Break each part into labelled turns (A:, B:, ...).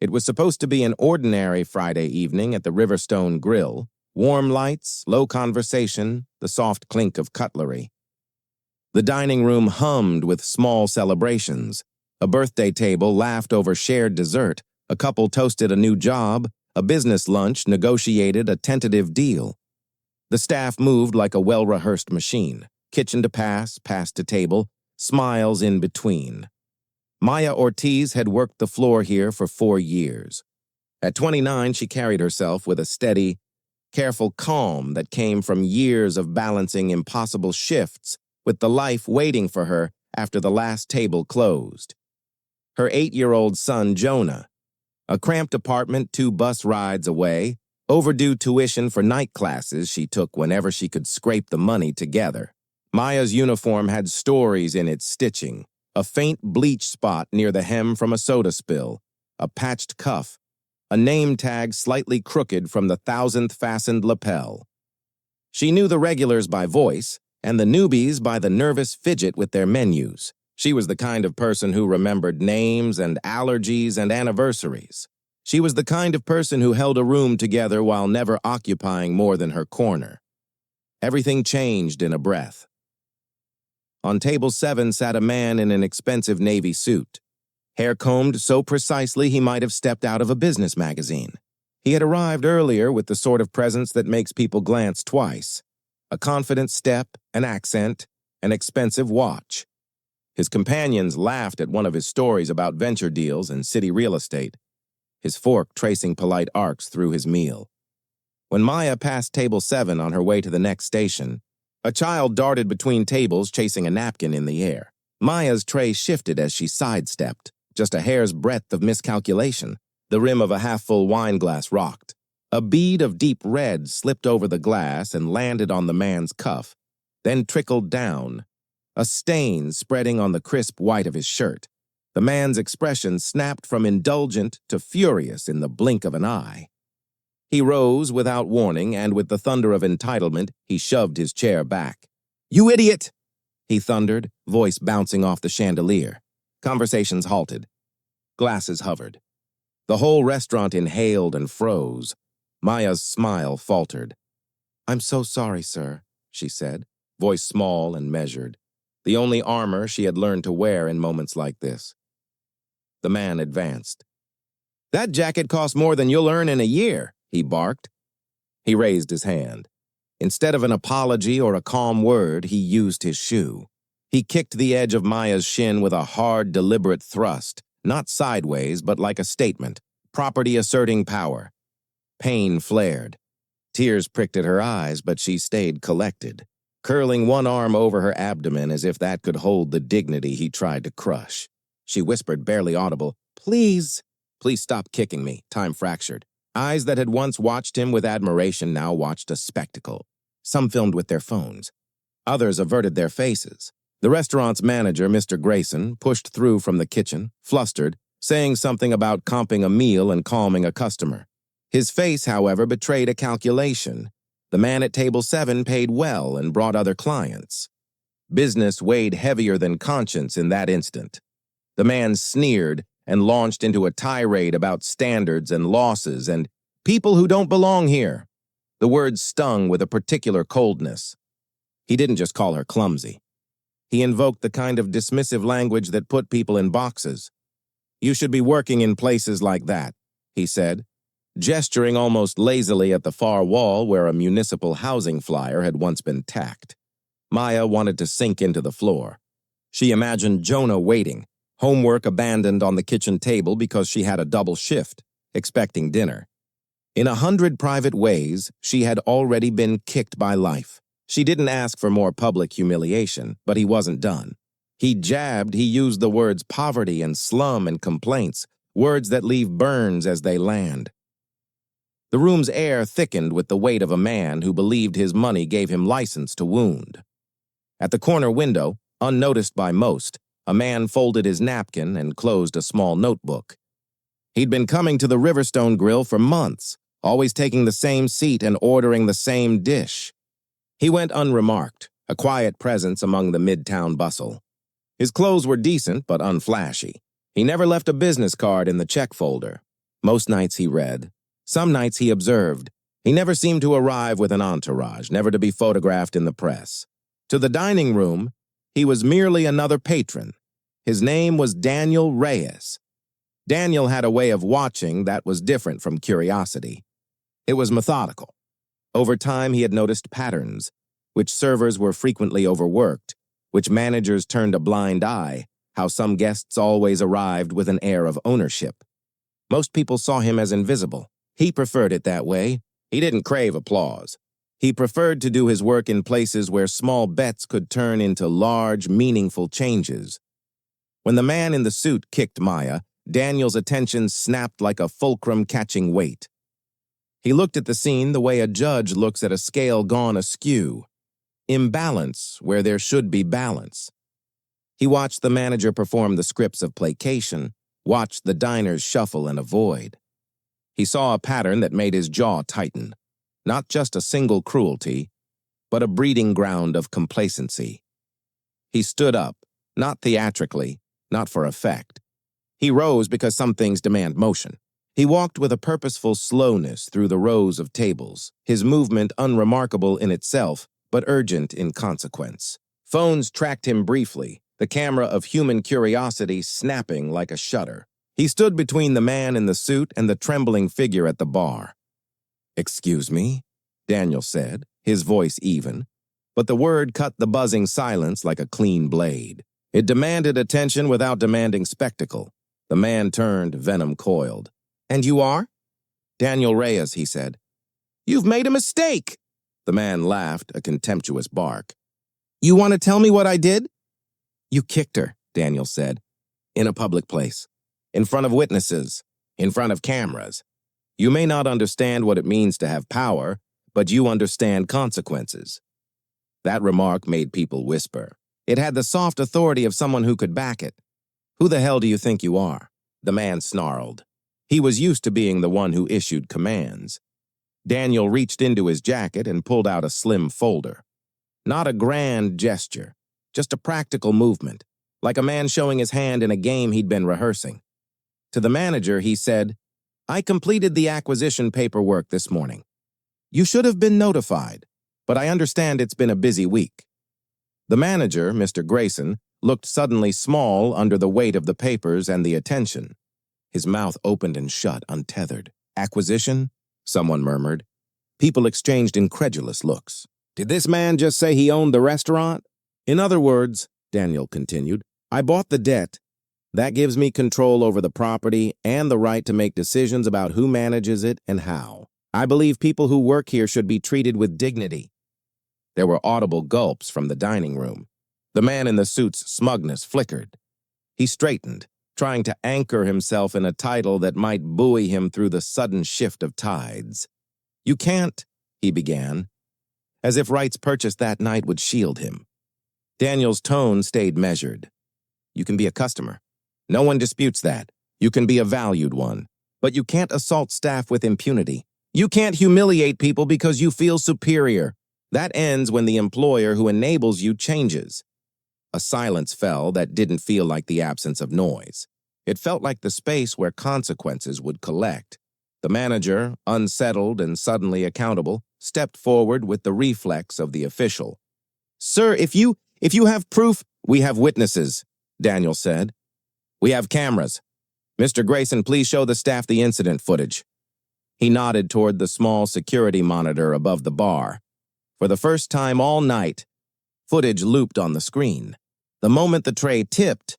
A: It was supposed to be an ordinary Friday evening at the Riverstone Grill. Warm lights, low conversation, the soft clink of cutlery. The dining room hummed with small celebrations. A birthday table laughed over shared dessert. A couple toasted a new job. A business lunch negotiated a tentative deal. The staff moved like a well-rehearsed machine. Kitchen to pass, pass to table, smiles in between. Maya Ortiz had worked the floor here for 4 years. At 29, she carried herself with a steady, careful calm that came from years of balancing impossible shifts with the life waiting for her after the last table closed. Her 8-year-old son, Jonah, a cramped apartment 2 bus rides away, overdue tuition for night classes she took whenever she could scrape the money together. Maya's uniform had stories in its stitching, a faint bleach spot near the hem from a soda spill, a patched cuff, a name tag slightly crooked from the 1,000th fastened lapel. She knew the regulars by voice, and the newbies by the nervous fidget with their menus. She was the kind of person who remembered names and allergies and anniversaries. She was the kind of person who held a room together while never occupying more than her corner. Everything changed in a breath. On table 7 sat a man in an expensive navy suit, hair combed so precisely he might have stepped out of a business magazine. He had arrived earlier with the sort of presence that makes people glance twice. A confident step, an accent, an expensive watch. His companions laughed at one of his stories about venture deals and city real estate, his fork tracing polite arcs through his meal. When Maya passed table 7 on her way to the next station, a child darted between tables chasing a napkin in the air. Maya's tray shifted as she sidestepped, just a hair's breadth of miscalculation. The rim of a half-full wine glass rocked. A bead of deep red slipped over the glass and landed on the man's cuff, then trickled down, a stain spreading on the crisp white of his shirt. The man's expression snapped from indulgent to furious in the blink of an eye. He rose without warning, and with the thunder of entitlement, he shoved his chair back. "You idiot!" he thundered, voice bouncing off the chandelier. Conversations halted. Glasses hovered. The whole restaurant inhaled and froze. Maya's smile faltered. "I'm so sorry, sir," she said, voice small and measured, the only armor she had learned to wear in moments like this. The man advanced. "That jacket costs more than you'll earn in a year," he barked. He raised his hand. Instead of an apology or a calm word, he used his shoe. He kicked the edge of Maya's shin with a hard, deliberate thrust, not sideways, but like a statement, property asserting power. Pain flared. Tears pricked at her eyes, but she stayed collected, curling one arm over her abdomen as if that could hold the dignity he tried to crush. She whispered, barely audible, "Please, please stop kicking me." Time fractured. Eyes that had once watched him with admiration now watched a spectacle. Some filmed with their phones. Others averted their faces. The restaurant's manager, Mr. Grayson, pushed through from the kitchen, flustered, saying something about comping a meal and calming a customer. His face, however, betrayed a calculation. The man at table 7 paid well and brought other clients. Business weighed heavier than conscience in that instant. The man sneered and launched into a tirade about standards and losses and people who don't belong here. The words stung with a particular coldness. He didn't just call her clumsy. He invoked the kind of dismissive language that put people in boxes. "You should be working in places like that," he said, gesturing almost lazily at the far wall where a municipal housing flyer had once been tacked. Maya wanted to sink into the floor. She imagined Jonah waiting, homework abandoned on the kitchen table because she had a double shift, expecting dinner. In 100 private ways, she had already been kicked by life. She didn't ask for more public humiliation, but he wasn't done. He used the words poverty and slum and complaints, words that leave burns as they land. The room's air thickened with the weight of a man who believed his money gave him license to wound. At the corner window, unnoticed by most, a man folded his napkin and closed a small notebook. He'd been coming to the Riverstone Grill for months, always taking the same seat and ordering the same dish. He went unremarked, a quiet presence among the midtown bustle. His clothes were decent but unflashy. He never left a business card in the check folder. Most nights he read. Some nights he observed. He never seemed to arrive with an entourage, never to be photographed in the press. To the dining room, he was merely another patron. His name was Daniel Reyes. Daniel had a way of watching that was different from curiosity. It was methodical. Over time, he had noticed patterns, which servers were frequently overworked, which managers turned a blind eye, how some guests always arrived with an air of ownership. Most people saw him as invisible. He preferred it that way. He didn't crave applause. He preferred to do his work in places where small bets could turn into large, meaningful changes. When the man in the suit kicked Maya, Daniel's attention snapped like a fulcrum catching weight. He looked at the scene the way a judge looks at a scale gone askew. Imbalance where there should be balance. He watched the manager perform the scripts of placation, watched the diners shuffle and avoid. He saw a pattern that made his jaw tighten. Not just a single cruelty, but a breeding ground of complacency. He stood up, not theatrically, not for effect. He rose because some things demand motion. He walked with a purposeful slowness through the rows of tables, his movement unremarkable in itself, but urgent in consequence. Phones tracked him briefly, the camera of human curiosity snapping like a shutter. He stood between the man in the suit and the trembling figure at the bar. "Excuse me," Daniel said, his voice even, but the word cut the buzzing silence like a clean blade. It demanded attention without demanding spectacle. The man turned, venom coiled. "And you are?" "Daniel Reyes," he said. "You've made a mistake!" The man laughed, a contemptuous bark. "You want to tell me what I did?" "You kicked her," Daniel said, "in a public place, in front of witnesses, in front of cameras. You may not understand what it means to have power, but you understand consequences." That remark made people whisper. It had the soft authority of someone who could back it. "Who the hell do you think you are?" The man snarled. He was used to being the one who issued commands. Daniel reached into his jacket and pulled out a slim folder. Not a grand gesture, just a practical movement, like a man showing his hand in a game he'd been rehearsing. To the manager, he said, "I completed the acquisition paperwork this morning. You should have been notified, but I understand it's been a busy week." The manager, Mr. Grayson, looked suddenly small under the weight of the papers and the attention. His mouth opened and shut, untethered. "Acquisition?" someone murmured. People exchanged incredulous looks. "Did this man just say he owned the restaurant?" "In other words," Daniel continued, "I bought the debt. That gives me control over the property and the right to make decisions about who manages it and how. I believe people who work here should be treated with dignity." There were audible gulps from the dining room. The man in the suit's smugness flickered. He straightened, trying to anchor himself in a title that might buoy him through the sudden shift of tides. "You can't," he began, as if rights purchased that night would shield him. Daniel's tone stayed measured. "You can be a customer. No one disputes that. You can be a valued one. But you can't assault staff with impunity. You can't humiliate people because you feel superior. That ends when the employer who enables you changes." A silence fell that didn't feel like the absence of noise. It felt like the space where consequences would collect. The manager, unsettled and suddenly accountable, stepped forward with the reflex of the official. "Sir, if you have proof—" "We have witnesses," Daniel said. "We have cameras. Mr. Grayson, please show the staff the incident footage." He nodded toward the small security monitor above the bar. For the first time all night, footage looped on the screen. The moment the tray tipped,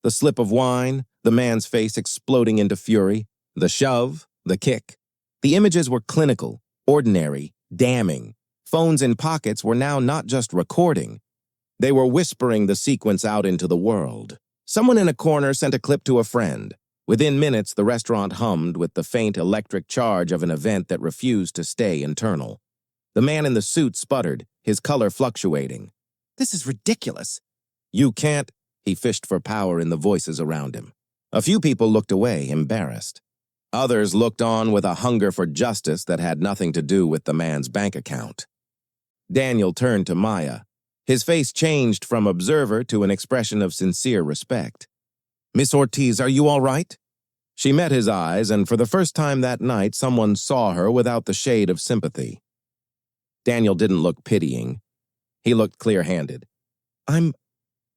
A: the slip of wine, the man's face exploding into fury, the shove, the kick. The images were clinical, ordinary, damning. Phones in pockets were now not just recording. They were whispering the sequence out into the world. Someone in a corner sent a clip to a friend. Within minutes, the restaurant hummed with the faint electric charge of an event that refused to stay internal. The man in the suit sputtered, his color fluctuating. "This is ridiculous." "You can't," he fished for power in the voices around him. A few people looked away, embarrassed. Others looked on with a hunger for justice that had nothing to do with the man's bank account. Daniel turned to Maya. His face changed from observer to an expression of sincere respect. "Miss Ortiz, are you all right?" She met his eyes, and for the first time that night, someone saw her without the shade of sympathy. Daniel didn't look pitying. He looked clear-handed. I'm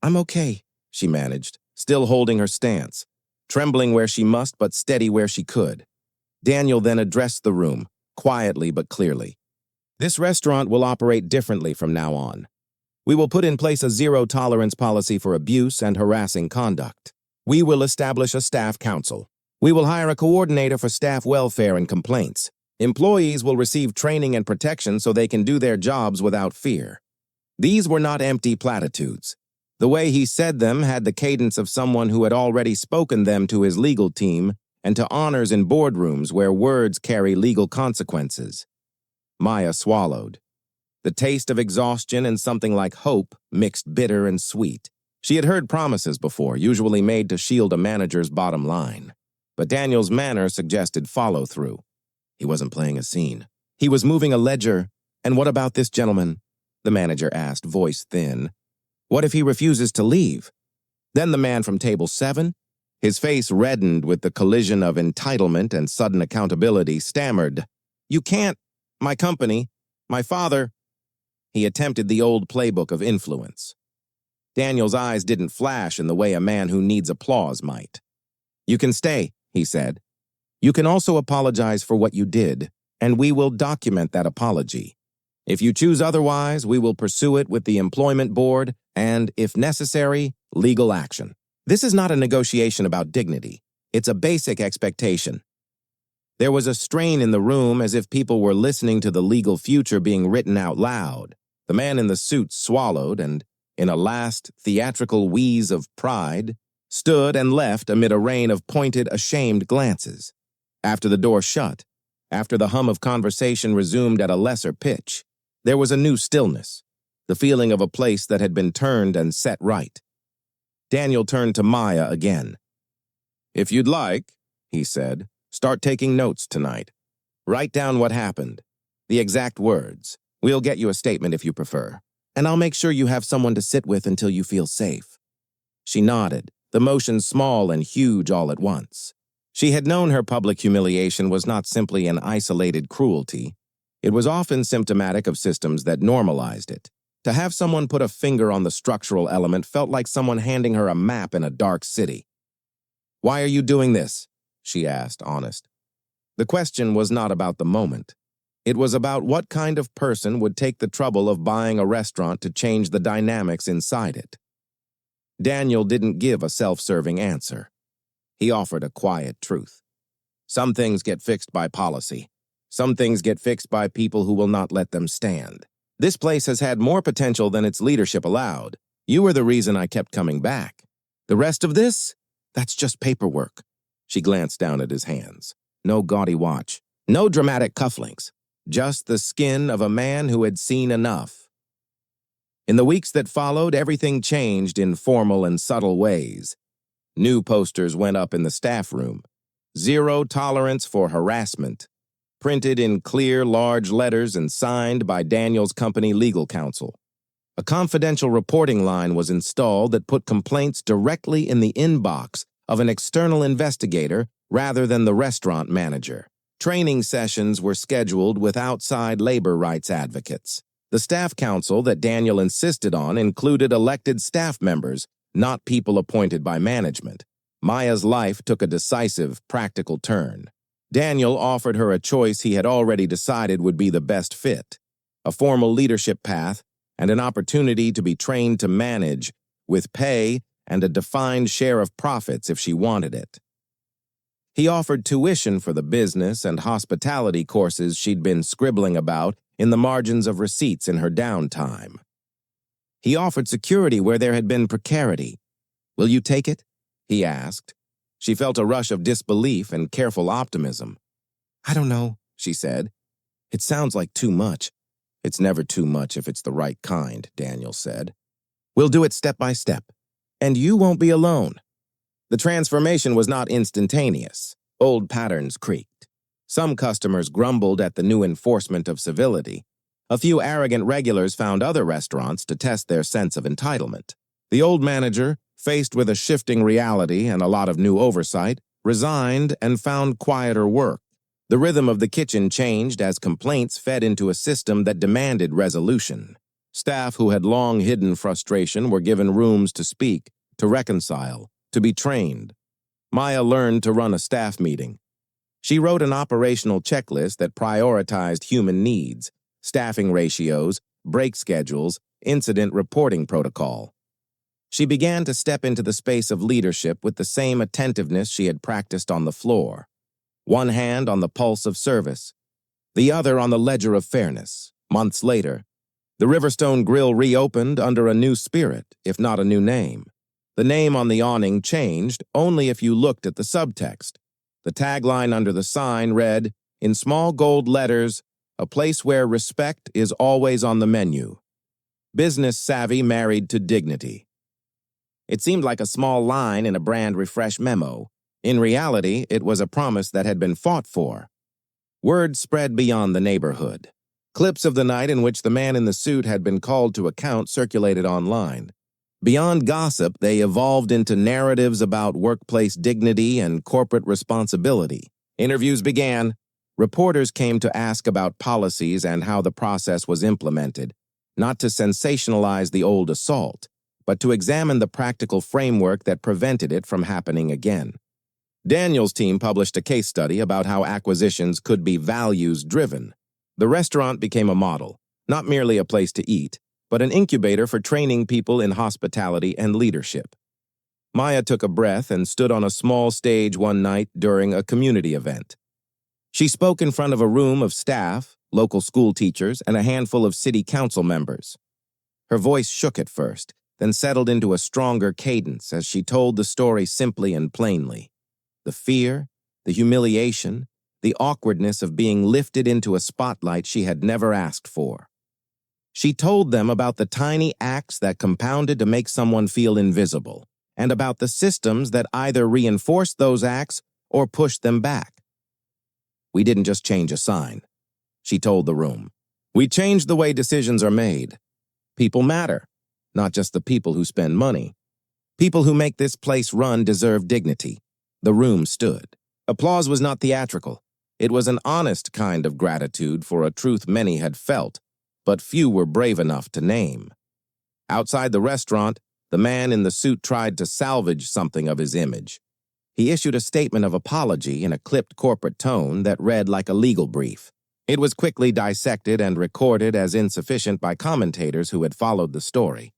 A: okay, she managed, still holding her stance, trembling where she must but steady where she could. Daniel then addressed the room, quietly but clearly. This restaurant will operate differently from now on. We will put in place a zero-tolerance policy for abuse and harassing conduct. We will establish a staff council. We will hire a coordinator for staff welfare and complaints. Employees will receive training and protection so they can do their jobs without fear. These were not empty platitudes. The way he said them had the cadence of someone who had already spoken them to his legal team and to honors in boardrooms where words carry legal consequences. Maya swallowed. The taste of exhaustion and something like hope mixed bitter and sweet. She had heard promises before, usually made to shield a manager's bottom line. But Daniel's manner suggested follow-through. He wasn't playing a scene. He was moving a ledger. And what about this gentleman? The manager asked, voice thin. What if he refuses to leave? Then the man from table 7, his face reddened with the collision of entitlement and sudden accountability, stammered, You can't. My company. My father. He attempted the old playbook of influence. Daniel's eyes didn't flash in the way a man who needs applause might. You can stay, he said. You can also apologize for what you did, and we will document that apology. If you choose otherwise, we will pursue it with the employment board and, if necessary, legal action. This is not a negotiation about dignity. It's a basic expectation. There was a strain in the room as if people were listening to the legal future being written out loud. The man in the suit swallowed and, in a last theatrical wheeze of pride, stood and left amid a rain of pointed, ashamed glances. After the door shut, after the hum of conversation resumed at a lesser pitch, there was a new stillness, the feeling of a place that had been turned and set right. Daniel turned to Maya again. If you'd like, he said, start taking notes tonight. Write down what happened, the exact words. We'll get you a statement if you prefer, and I'll make sure you have someone to sit with until you feel safe. She nodded, the motion small and huge all at once. She had known her public humiliation was not simply an isolated cruelty. It was often symptomatic of systems that normalized it. To have someone put a finger on the structural element felt like someone handing her a map in a dark city. Why are you doing this? She asked, honest. The question was not about the moment. It was about what kind of person would take the trouble of buying a restaurant to change the dynamics inside it. Daniel didn't give a self-serving answer. He offered a quiet truth. Some things get fixed by policy. Some things get fixed by people who will not let them stand. This place has had more potential than its leadership allowed. You were the reason I kept coming back. The rest of this? That's just paperwork. She glanced down at his hands. No gaudy watch. No dramatic cufflinks. Just the skin of a man who had seen enough. In the weeks that followed, everything changed in formal and subtle ways. New posters went up in the staff room. Zero tolerance for harassment. Printed in clear, large letters and signed by Daniel's company legal counsel. A confidential reporting line was installed that put complaints directly in the inbox of an external investigator rather than the restaurant manager. Training sessions were scheduled with outside labor rights advocates. The staff council that Daniel insisted on included elected staff members, not people appointed by management. Maya's life took a decisive, practical turn. Daniel offered her a choice he had already decided would be the best fit, a formal leadership path and an opportunity to be trained to manage, with pay and a defined share of profits if she wanted it. He offered tuition for the business and hospitality courses she'd been scribbling about in the margins of receipts in her downtime. He offered security where there had been precarity. Will you take it? He asked. She felt a rush of disbelief and careful optimism. I don't know, she said. It sounds like too much. It's never too much if it's the right kind, Daniel said. We'll do it step by step. And you won't be alone. The transformation was not instantaneous. Old patterns creaked. Some customers grumbled at the new enforcement of civility. A few arrogant regulars found other restaurants to test their sense of entitlement. The old manager, faced with a shifting reality and a lot of new oversight, resigned, and found quieter work. The rhythm of the kitchen changed as complaints fed into a system that demanded resolution. Staff who had long hidden frustration were given rooms to speak, to reconcile, to be trained. Maya learned to run a staff meeting. She wrote an operational checklist that prioritized human needs, staffing ratios, break schedules, incident reporting protocol. She began to step into the space of leadership with the same attentiveness she had practiced on the floor. One hand on the pulse of service, the other on the ledger of fairness. Months later, the Riverstone Grill reopened under a new spirit, if not a new name. The name on the awning changed only if you looked at the subtext. The tagline under the sign read, in small gold letters, "A place where respect is always on the menu. Business savvy married to dignity." It seemed like a small line in a brand refresh memo. In reality, it was a promise that had been fought for. Word spread beyond the neighborhood. Clips of the night in which the man in the suit had been called to account circulated online. Beyond gossip, they evolved into narratives about workplace dignity and corporate responsibility. Interviews began. Reporters came to ask about policies and how the process was implemented, not to sensationalize the old assault, but to examine the practical framework that prevented it from happening again. Daniel's team published a case study about how acquisitions could be values-driven. The restaurant became a model, not merely a place to eat, but an incubator for training people in hospitality and leadership. Maya took a breath and stood on a small stage one night during a community event. She spoke in front of a room of staff, local school teachers, and a handful of city council members. Her voice shook at first, then settled into a stronger cadence as she told the story simply and plainly. The fear, the humiliation, the awkwardness of being lifted into a spotlight she had never asked for. She told them about the tiny acts that compounded to make someone feel invisible, and about the systems that either reinforced those acts or pushed them back. "We didn't just change a sign," she told the room. "We changed the way decisions are made. People matter, not just the people who spend money. People who make this place run deserve dignity." The room stood. Applause was not theatrical. It was an honest kind of gratitude for a truth many had felt, but few were brave enough to name. Outside the restaurant, the man in the suit tried to salvage something of his image. He issued a statement of apology in a clipped corporate tone that read like a legal brief. It was quickly dissected and recorded as insufficient by commentators who had followed the story.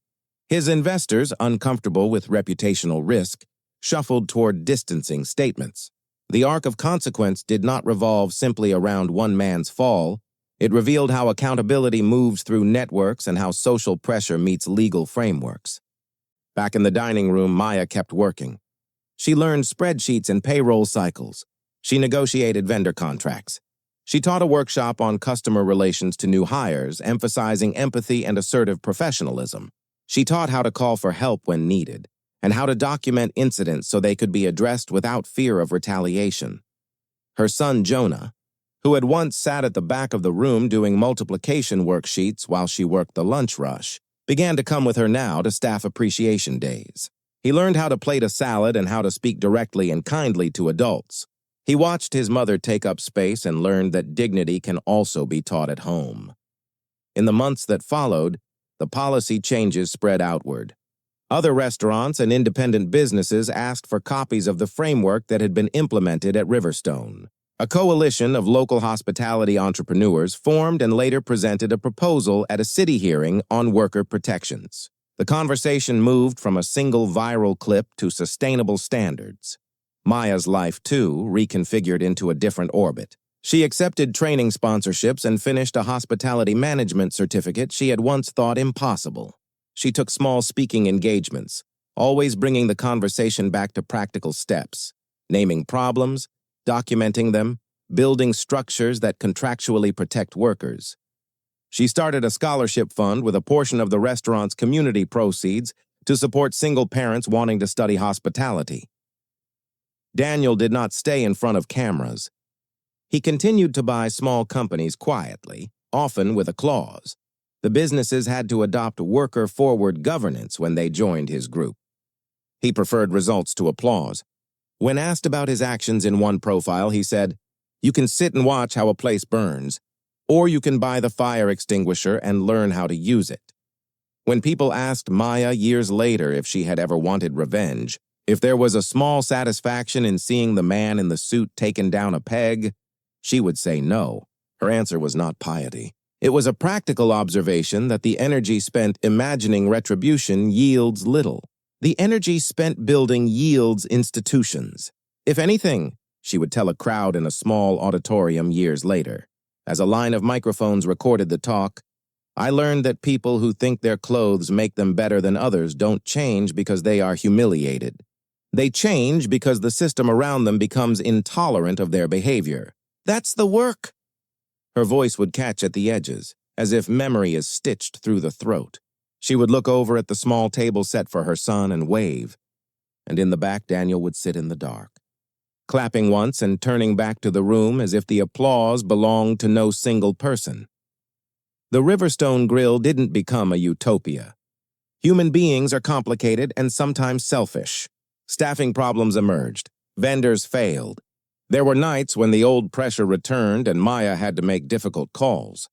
A: His investors, uncomfortable with reputational risk, shuffled toward distancing statements. The arc of consequence did not revolve simply around one man's fall. It revealed how accountability moves through networks and how social pressure meets legal frameworks. Back in the dining room, Maya kept working. She learned spreadsheets and payroll cycles. She negotiated vendor contracts. She taught a workshop on customer relations to new hires, emphasizing empathy and assertive professionalism. She taught how to call for help when needed, and how to document incidents so they could be addressed without fear of retaliation. Her son, Jonah, who had once sat at the back of the room doing multiplication worksheets while she worked the lunch rush, began to come with her now to staff appreciation days. He learned how to plate a salad and how to speak directly and kindly to adults. He watched his mother take up space and learned that dignity can also be taught at home. In the months that followed, the policy changes spread outward. Other restaurants and independent businesses asked for copies of the framework that had been implemented at Riverstone. A coalition of local hospitality entrepreneurs formed and later presented a proposal at a city hearing on worker protections. The conversation moved from a single viral clip to sustainable standards. Maya's life, too, reconfigured into a different orbit. She accepted training sponsorships and finished a hospitality management certificate she had once thought impossible. She took small speaking engagements, always bringing the conversation back to practical steps, naming problems, documenting them, building structures that contractually protect workers. She started a scholarship fund with a portion of the restaurant's community proceeds to support single parents wanting to study hospitality. Daniel did not stay in front of cameras. He continued to buy small companies quietly, often with a clause. The businesses had to adopt worker-forward governance when they joined his group. He preferred results to applause. When asked about his actions in one profile, he said, "You can sit and watch how a place burns, or you can buy the fire extinguisher and learn how to use it." When people asked Maya years later if she had ever wanted revenge, if there was a small satisfaction in seeing the man in the suit taken down a peg, she would say no. Her answer was not piety. It was a practical observation that the energy spent imagining retribution yields little. The energy spent building yields institutions. If anything, she would tell a crowd in a small auditorium years later. As a line of microphones recorded the talk, "I learned that people who think their clothes make them better than others don't change because they are humiliated. They change because the system around them becomes intolerant of their behavior. That's the work." Her voice would catch at the edges, as if memory is stitched through the throat. She would look over at the small table set for her son and wave, and in the back Daniel would sit in the dark, clapping once and turning back to the room as if the applause belonged to no single person. The Riverstone Grill didn't become a utopia. Human beings are complicated and sometimes selfish. Staffing problems emerged. Vendors failed. There were nights when the old pressure returned and Maya had to make difficult calls.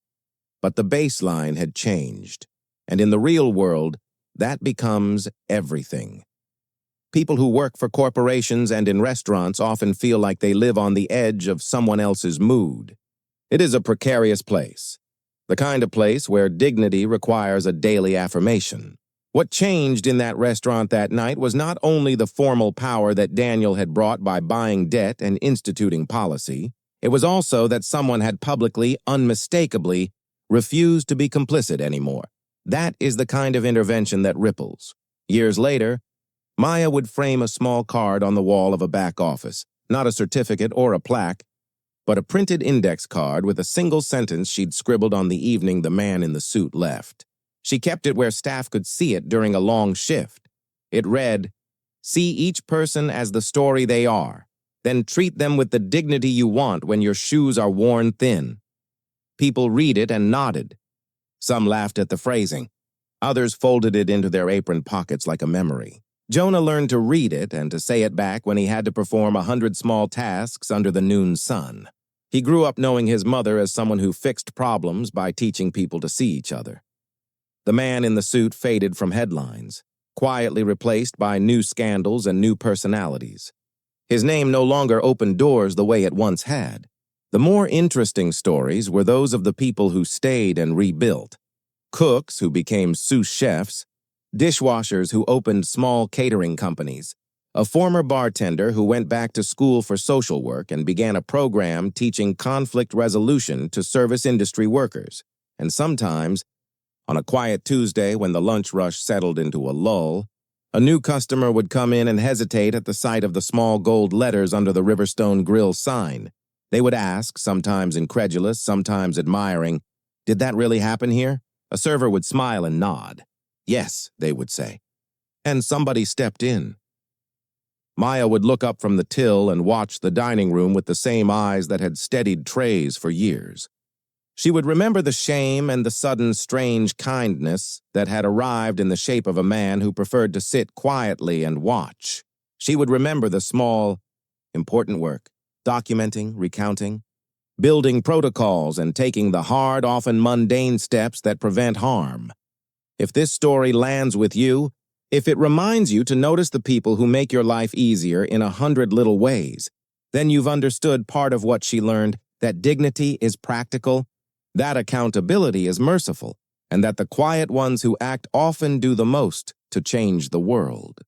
A: But the baseline had changed. And in the real world, that becomes everything. People who work for corporations and in restaurants often feel like they live on the edge of someone else's mood. It is a precarious place, the kind of place where dignity requires a daily affirmation. What changed in that restaurant that night was not only the formal power that Daniel had brought by buying debt and instituting policy, it was also that someone had publicly, unmistakably, refused to be complicit anymore. That is the kind of intervention that ripples. Years later, Maya would frame a small card on the wall of a back office, not a certificate or a plaque, but a printed index card with a single sentence she'd scribbled on the evening the man in the suit left. She kept it where staff could see it during a long shift. It read, "See each person as the story they are, then treat them with the dignity you want when your shoes are worn thin." People read it and nodded. Some laughed at the phrasing. Others folded it into their apron pockets like a memory. Jonah learned to read it and to say it back when he had to perform 100 small tasks under the noon sun. He grew up knowing his mother as someone who fixed problems by teaching people to see each other. The man in the suit faded from headlines, quietly replaced by new scandals and new personalities. His name no longer opened doors the way it once had. The more interesting stories were those of the people who stayed and rebuilt. Cooks who became sous chefs, dishwashers who opened small catering companies, a former bartender who went back to school for social work and began a program teaching conflict resolution to service industry workers, and sometimes, on a quiet Tuesday when the lunch rush settled into a lull, a new customer would come in and hesitate at the sight of the small gold letters under the Riverstone Grill sign. They would ask, sometimes incredulous, sometimes admiring, "Did that really happen here?" A server would smile and nod. "Yes," they would say. And somebody stepped in. Maya would look up from the till and watch the dining room with the same eyes that had steadied trays for years. She would remember the shame and the sudden strange kindness that had arrived in the shape of a man who preferred to sit quietly and watch. She would remember the small, important work, documenting, recounting, building protocols and taking the hard, often mundane steps that prevent harm. If this story lands with you, if it reminds you to notice the people who make your life easier in 100 little ways, then you've understood part of what she learned, that dignity is practical, that accountability is merciful, and that the quiet ones who act often do the most to change the world.